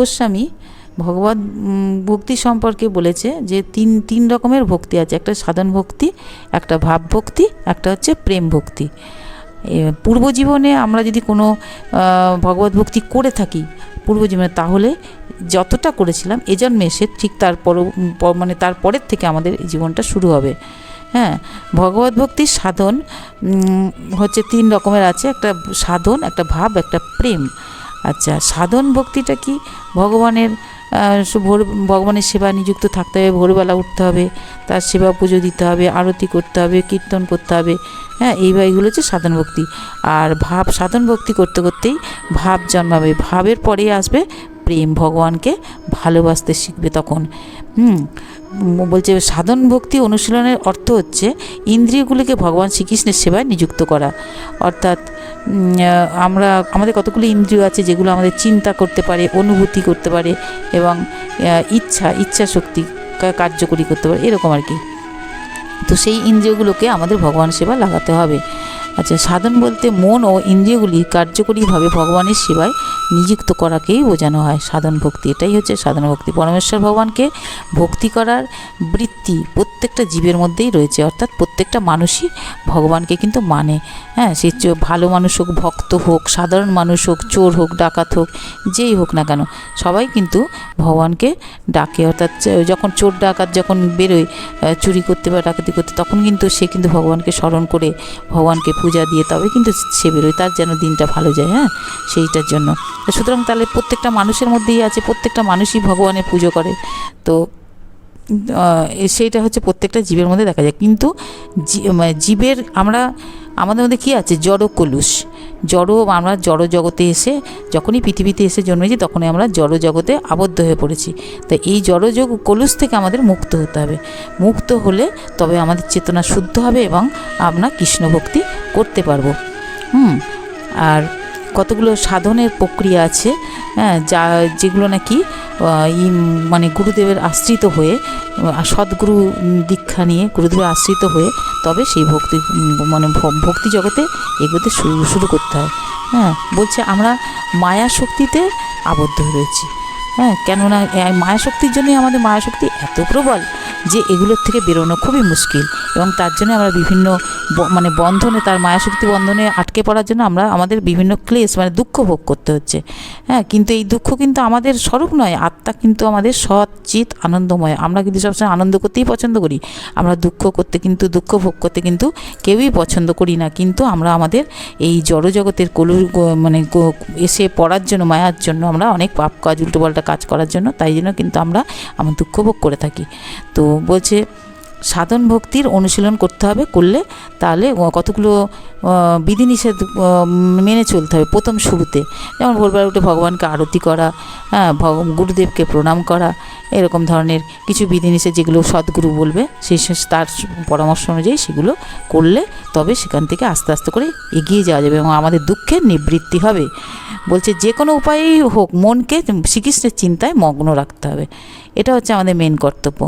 গোস্বামী ভগবত ভক্তি সম্পর্কে বলেছে যে তিন রকমের ভক্তি আছে, একটা সাধন ভক্তি, একটা ভাব ভক্তি, একটা হচ্ছে প্রেম ভক্তি। পূর্বজীবনে আমরা যদি কোনো ভগবত ভক্তি করে থাকি পূর্বজীবনে, তাহলে যতটা করেছিলাম এ জন্মে এসে ঠিক মানে তারপরের থেকে আমাদের জীবনটা শুরু হবে। হ্যাঁ, ভগবত ভক্তির সাধন হচ্ছে 3 রকমের আছে, একটা সাধন, একটা ভাব, একটা প্রেম। আচ্ছা, সাধন ভক্তিটা কি? ভগবানের সেবা নিযুক্ত থাকতে হবে, ভোরবেলা উঠতে হবে, তার সেবা পুজো দিতে হবে, আরতি করতে হবে, কীর্তন করতে হবে। হ্যাঁ, এইগুলো হচ্ছে সাধন ভক্তি। আর সাধন ভক্তি করতে করতেই ভাব জন্মাবে, ভাবের পরে আসবে প্রেম, ভগবানকে ভালোবাসতে শিখবে তখন। বলছে সাধন ভক্তি অনুশীলনের অর্থ হচ্ছে ইন্দ্রিয়গুলিকে ভগবান শ্রীকৃষ্ণের সেবায় নিযুক্ত করা। অর্থাৎ আমাদের কতগুলো ইন্দ্রিয় আছে যেগুলো আমাদের চিন্তা করতে পারে, অনুভূতি করতে পারে এবং ইচ্ছা শক্তি কার্যকরী করতে পারে, এরকম আর কি। তো সেই ইন্দ্রিয়গুলোকে আমাদের ভগবান সেবা লাগাতে হবে। আচ্ছা, সাধন বলতে মন ও ইন্দ্রিয়গুলি কার্যকরীভাবে ভগবানের সেবায় নিযুক্ত করাকেই বোঝানো হয় সাধন ভক্তি। এটাই হচ্ছে সাধন ভক্তি। পরমেশ্বর ভগবানকে ভক্তি করার বৃত্তি প্রত্যেকটা জীবের মধ্যেই রয়েছে, অর্থাৎ প্রত্যেকটা মানুষই ভগবানকে কিন্তু মানে। হ্যাঁ, সে ভালো মানুষ হোক, ভক্ত হোক, সাধারণ মানুষ হোক, চোর হোক, ডাকাত হোক, যেই হোক না কেন, সবাই কিন্তু ভগবানকে ডাকে। অর্থাৎ যখন চোর ডাকাত যখন বেরোয় চুরি করতে বা ডাকাতি করতে, তখন কিন্তু সে কিন্তু ভগবানকে স্মরণ করে, ভগবানকে পূজা দিয়ে তবে কিন্তু সে বেরোয়, তার যেন দিনটা ভালো যায়। হ্যাঁ, সেইটার জন্য। সুতরাং তাহলে প্রত্যেকটা মানুষের মধ্যেই আছে, প্রত্যেকটা মানুষই ভগবানের পুজো করে। তো সেইটা হচ্ছে প্রত্যেকটা জীবের মধ্যে দেখা যায়। কিন্তু জীবের আমাদের মধ্যে কী আছে? আমরা জড় জগতে এসে, যখনই পৃথিবীতে এসে জন্মেছি তখনই আমরা জড় জগতে আবদ্ধ হয়ে পড়েছি। তো এই জড়যোগ কলুষ থেকে আমাদের মুক্ত হতে হবে। মুক্ত হলে তবে আমাদের চেতনা শুদ্ধ হবে এবং আমরা কৃষ্ণ ভক্তি করতে পারবো। আর কতগুলো সাধনের প্রক্রিয়া আছে, হ্যাঁ, যেগুলো নাকি মানে গুরুদেবের আশ্রিত হয়ে, সদ্গুরু দীক্ষা নিয়ে গুরুদেবের আশ্রিত হয়ে তবে সেই ভক্তি জগতে এগোতে শুরু করতে হয়। হ্যাঁ, বলছে আমরা মায়া শক্তিতে আবদ্ধ হয়ে রয়েছি। হ্যাঁ, কেননা মায়াশক্তির জন্যই আমাদের মায়াশক্তি এত প্রবল যে এগুলোর থেকে বেরোনো খুবই মুশকিল, এবং তার জন্য আমরা বিভিন্ন বন্ধনে, তার মায়াশক্তি বন্ধনে আটকে পড়ার জন্য আমাদের বিভিন্ন ক্লেশ দুঃখ ভোগ করতে হচ্ছে। হ্যাঁ, কিন্তু এই দুঃখ কিন্তু আমাদের স্বরূপ নয়, আত্মা কিন্তু আমাদের সৎ চিত আনন্দময়। আমরা কিন্তু সবসময় আনন্দ করতেই পছন্দ করি, আমরা দুঃখ ভোগ করতে কিন্তু কেউই পছন্দ করি না। কিন্তু আমরা আমাদের এই জড়জগতের এসে পড়ার জন্য, মায়ার জন্য আমরা অনেক পাপ কাজ, উল্টোপাল্টা কাজ করার জন্য, তাই জন্য কিন্তু আমরা দুঃখ ভোগ করে থাকি। তো বলছে সাধন ভক্তির অনুশীলন করতে হবে, করলে তাহলে কতগুলো বিধিনিষেধ মেনে চলতে হবে প্রথম শুরুতে। যেমন ভোরবেলা উঠে ভগবানকে আরতি করা, হ্যাঁ, গুরুদেবকে প্রণাম করা, এরকম ধরনের কিছু বিধিনিষেধ যেগুলো সদ্গুরু বলবে তার পরামর্শ অনুযায়ী সেগুলো করলে তবে সেখান থেকে আস্তে আস্তে করে এগিয়ে যাওয়া যাবে এবং আমাদের দুঃখের নিবৃত্তি হবে। বলছে যে কোনো উপায়েই হোক মনকে শ্রীকৃষ্ণের চিন্তায় মগ্ন রাখতে হবে, এটা হচ্ছে আমাদের মেন কর্তব্য।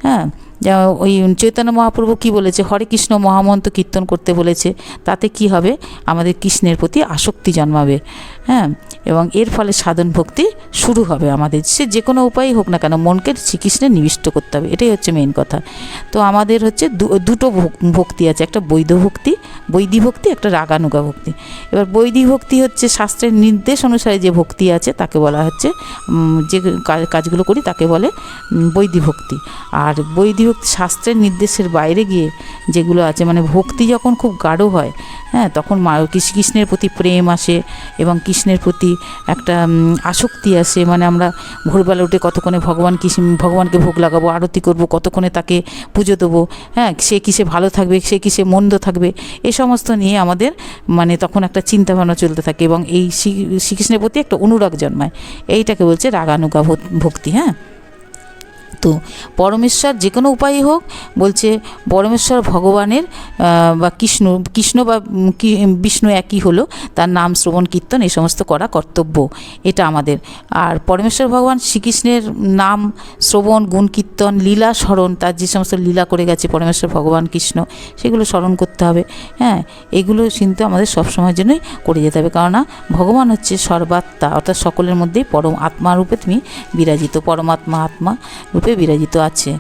হ্যাঁ, ওই চৈতন্য মহাপ্রভু কি বলেছে? হরে কৃষ্ণ মহামন্ত্র কীর্তন করতে বলেছে। তাতে কি হবে? আমাদের কৃষ্ণের প্রতি আসক্তি জন্মাবে। হ্যাঁ, এবং এর ফলে সাধন ভক্তি শুরু হবে আমাদের। সে যে কোনো উপায়ই হোক না কেন মনকে শ্রীকৃষ্ণে নিবিষ্ট করতে হবে, এটাই হচ্ছে মেন কথা। তো আমাদের হচ্ছে দুটো ভক্তি আছে, একটা বৈদিক ভক্তি, একটা রাগানুগা ভক্তি। এবার বৈদিক ভক্তি হচ্ছে শাস্ত্রের নির্দেশ অনুসারে যে ভক্তি আছে তাকে বলা হচ্ছে, যে কাজগুলো করি তাকে বলে বৈদিক ভক্তি। আর বৈদিক ভক্তি শাস্ত্রের নির্দেশের বাইরে গিয়ে যেগুলো আছে, ভক্তি যখন খুব গাঢ় হয়, হ্যাঁ, তখন কৃষ্ণের প্রতি প্রেম আসে এবং কৃষ্ণের প্রতি একটা আসক্তি আসে। আমরা ভোরবেলা উঠে কতক্ষণে ভগবানকে ভোগ লাগাবো, আরতি করব, কতক্ষণে তাকে পুজো দেবো, হ্যাঁ, সে কিসে ভালো থাকবে, সে কিসে মন্দ থাকবে, এ সমস্ত নিয়ে আমাদের তখন একটা চিন্তাভাবনা চলতে থাকে এবং এই শ্রীকৃষ্ণের প্রতি একটা অনুরাগ জন্মায়। এইটাকে বলছে রাগানুগা ভক্তি। হ্যাঁ, কিন্তু পরমেশ্বর যে কোনো উপায়ই হোক, বলছে পরমেশ্বর ভগবানের বা কৃষ্ণ বা বিষ্ণু একই হলো, তার নাম শ্রবণ কীর্তন এই সমস্ত করা কর্তব্য, এটা আমাদের। আর পরমেশ্বর ভগবান শ্রীকৃষ্ণের নাম শ্রবণ, গুণ কীর্তন, লীলা স্মরণ, তার যে সমস্ত লীলা করে গেছে পরমেশ্বর ভগবান কৃষ্ণ, সেগুলো স্মরণ করতে হবে। হ্যাঁ, এগুলো কিন্তু আমাদের সবসময়ের জন্যই করে যেতে হবে, কেননা ভগবান হচ্ছে সর্বাত্মা, অর্থাৎ সকলের মধ্যেই পরম আত্মা রূপে তুমি বিরাজিত, পরমাত্মা আত্মা রূপে বিরাজিত আছে।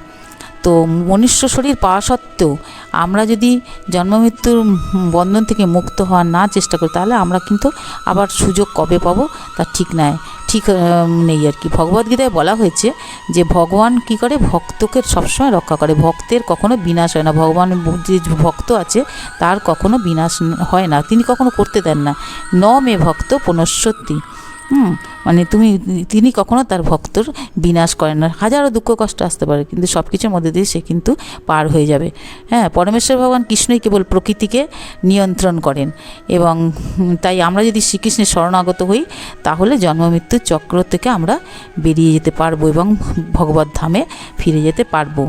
তো মনুষ্য শরীর পাওয়া সত্ত্বেও আমরা যদি জন্মমৃত্যুর বন্ধন থেকে মুক্ত হওয়ার না চেষ্টা করি, তাহলে আমরা কিন্তু আবার সুযোগ কবে পাবো তার ঠিক নেই আর কি। ভগবদ্গীতায় বলা হয়েছে যে ভগবান কি করে, ভক্তকে সবসময় রক্ষা করে, ভক্তের কখনো বিনাশ হয় না। ভগবান যে ভক্ত আছে তার কখনো বিনাশ হয় না, তিনি কখনো করতে দেন না। মে ভক্ত পুনঃসত্যি, মানে তিনি কখনো তার ভক্তর বিনাশ করেন না। হাজারো দুঃখ কষ্ট আসতে পারে, কিন্তু সব কিছুর মধ্যে দিয়ে সে কিন্তু পার হয়ে যাবে। হ্যাঁ, পরমেশ্বর ভগবান কৃষ্ণই কেবল প্রকৃতিকে নিয়ন্ত্রণ করেন, এবং তাই আমরা যদি শ্রীকৃষ্ণের শরণাগত হই, তাহলে জন্মমৃত্যুর চক্র থেকে আমরা বেরিয়ে যেতে পারবো এবং ভগবত ধামে ফিরে যেতে পারবো।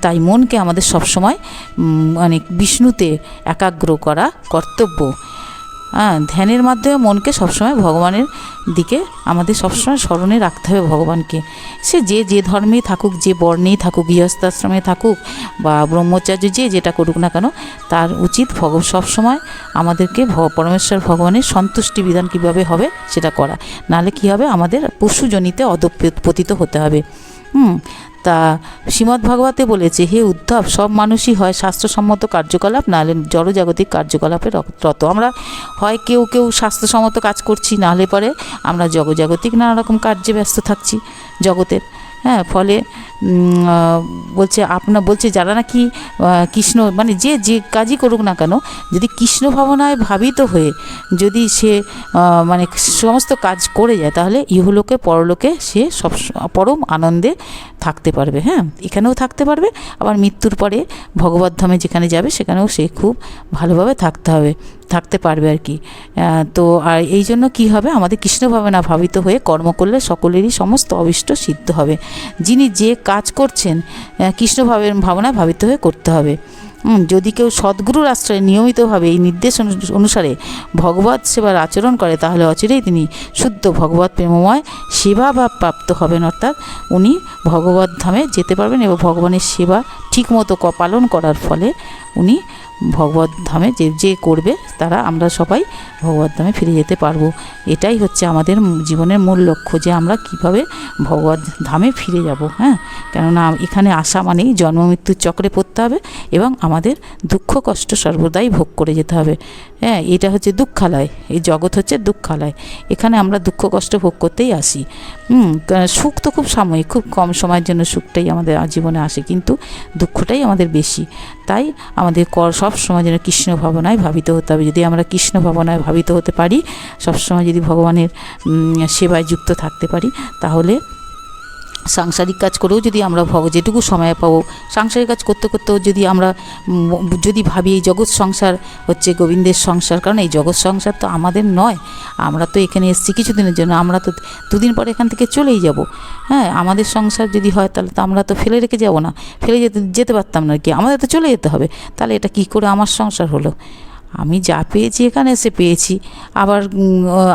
তাই মনকে আমাদের সবসময় মানে বিষ্ণুতে একাগ্র করা কর্তব্য। ধ্যানের মাধ্যমে মনকে সবসময় ভগবানের দিকে আমাদের সবসময় স্মরণে রাখতে হবে ভগবানকে। সে যে ধর্মেই থাকুক, যে বর্ণেই থাকুক, গৃহস্থাশ্রমে থাকুক বা ব্রহ্মচার্য, যেটা করুক না কেন, তার উচিত সবসময় আমাদেরকে পরমেশ্বর ভগবানের সন্তুষ্টি বিধান কীভাবে হবে সেটা করা, নাহলে কী হবে, আমাদের পশুজনিতে অধঃপতিত হতে হবে। তা শ্রীমদ্ভাগবতে বলেছে, হে উদ্ধব, সব মানুষই হয় শাস্ত্রসম্মত কার্যকলাপ, নাহলে জড়জাগতিক কার্যকলাপে রত। আমরা হয় কেউ শাস্ত্রসম্মত কাজ করছি, নাহলে পরে আমরা জগজাগতিক নানা রকম কার্যে ব্যস্ত থাকছি জগতের। হ্যাঁ, ফলে বলছে যারা নাকি কৃষ্ণ, মানে যে কাজই করুক না কেন, যদি কৃষ্ণ ভাবনায় ভাবিত হয়ে যদি সে মানে সমস্ত কাজ করে যায়, তাহলে ইহলোকে পরলোকে সে সব পরম আনন্দে থাকতে পারবে। হ্যাঁ, এখানেও থাকতে পারবে, আবার মৃত্যুর পরে ভগবত ধামে যেখানে যাবে সেখানেও সে খুব ভালোভাবে থাকতে পারবে আর কি। তো আর এই জন্য কী হবে, আমাদের কৃষ্ণ ভাবনা ভাবিত হয়ে কর্ম করলে সকলেরই সমস্ত অভীষ্ট সিদ্ধ হবে। যিনি যে কাজ করছেন কৃষ্ণ ভাবনায় ভাবিত হয়ে করতে হবে। যদি কেউ সদ্গুরুর আশ্রয়ে নিয়মিতভাবে এই নির্দেশ অনুসারে ভগবত সেবার আচরণ করে, তাহলে অচিরেই তিনি শুদ্ধ ভগবত প্রেমময় সেবাভাব প্রাপ্ত হবেন, অর্থাৎ উনি ভগবত ধামে যেতে পারবেন এবং ভগবানের সেবা ঠিকমতো পালন করার ফলে উনি ভগবত ধামে যে করবে, আমরা সবাই ভগবত ধামে ফিরে যেতে পারবো। এটাই হচ্ছে আমাদের জীবনের মূল লক্ষ্য, যে আমরা কিভাবে ভগবত ধামে ফিরে যাব। হ্যাঁ, কেননা এখানে আসা মানেই জন্মমৃত্যুর চক্রে পড়তে হবে এবং আমাদের দুঃখ কষ্ট সর্বদাই ভোগ করে যেতে হবে। হ্যাঁ, এটা হচ্ছে দুঃখালয়, এই জগৎ হচ্ছে দুঃখালয়, এখানে আমরা দুঃখ কষ্ট ভোগ করতেই আসি। সুখ তো খুব সাময়িক, খুব কম সময়ের জন্য সুখটাই আমাদের জীবনে আসে, কিন্তু দুঃখটাই আমাদের বেশি। তাই আমাদের সব সময় যেন কৃষ্ণ ভাবনায় ভাবিত হতে হবে। যদি আমরা কৃষ্ণ ভাবনায় ভাবিত হতে পারি, সবসময় যদি ভগবানের সেবায় যুক্ত থাকতে পারি, তাহলে সাংসারিক কাজ করেও যদি আমরা যেটুকু সময় পাবো, সাংসারিক কাজ করতে করতেও যদি ভাবি এই জগৎ সংসার হচ্ছে গোবিন্দের সংসার, কারণ এই জগৎ সংসার তো আমাদের নয়, আমরা তো এখানে এসেছি কিছুদিনের জন্য, আমরা তো দুদিন পরে এখান থেকে চলেই যাব। হ্যাঁ, আমাদের সংসার যদি হয়, তাহলে তো আমরা তো ফেলে রেখে যাব না, ফেলে যেতে পারতাম না কি, আমাদের তো চলে যেতে হবে। তাহলে এটা কি করে আমার সংসার হলো? আমি যা পেয়েছি এখানে এসে পেয়েছি, আবার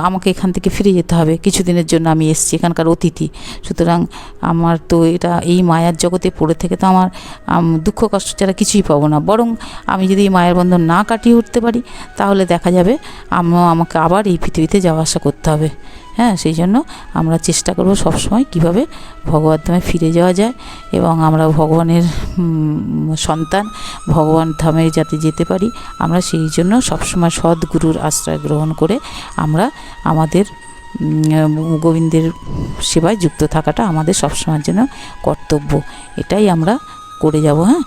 আমাকে এখান থেকে ফিরে যেতে হবে, কিছুদিনের জন্য আমি এসেছি, এখানকার অতিথি। সুতরাং আমার তো এই মায়ার জগতে পড়ে থেকে তো আমার দুঃখ কষ্ট ছাড়া কিছুই পাবো না। বরং আমি যদি এই মায়ের বন্ধন না কাটিয়ে উঠতে পারি, তাহলে দেখা যাবে আমাকে আবার এই পৃথিবীতে যাওয়া আসা করতে হবে। হ্যাঁ, সেই জন্য আমরা চেষ্টা করব সবসময় কীভাবে ভগবত ধামে ফিরে যাওয়া যায় এবং আমরা ভগবানের সন্তান, ভগবান ধামে যাতে যেতে পারি, আমরা সেই জন্য সবসময় সদ্গুরুর আশ্রয় গ্রহণ করে আমরা আমাদের গোবিন্দের সেবায় যুক্ত থাকাটা আমাদের সবসময়ের জন্য কর্তব্য। এটাই আমরা করে যাব। হ্যাঁ।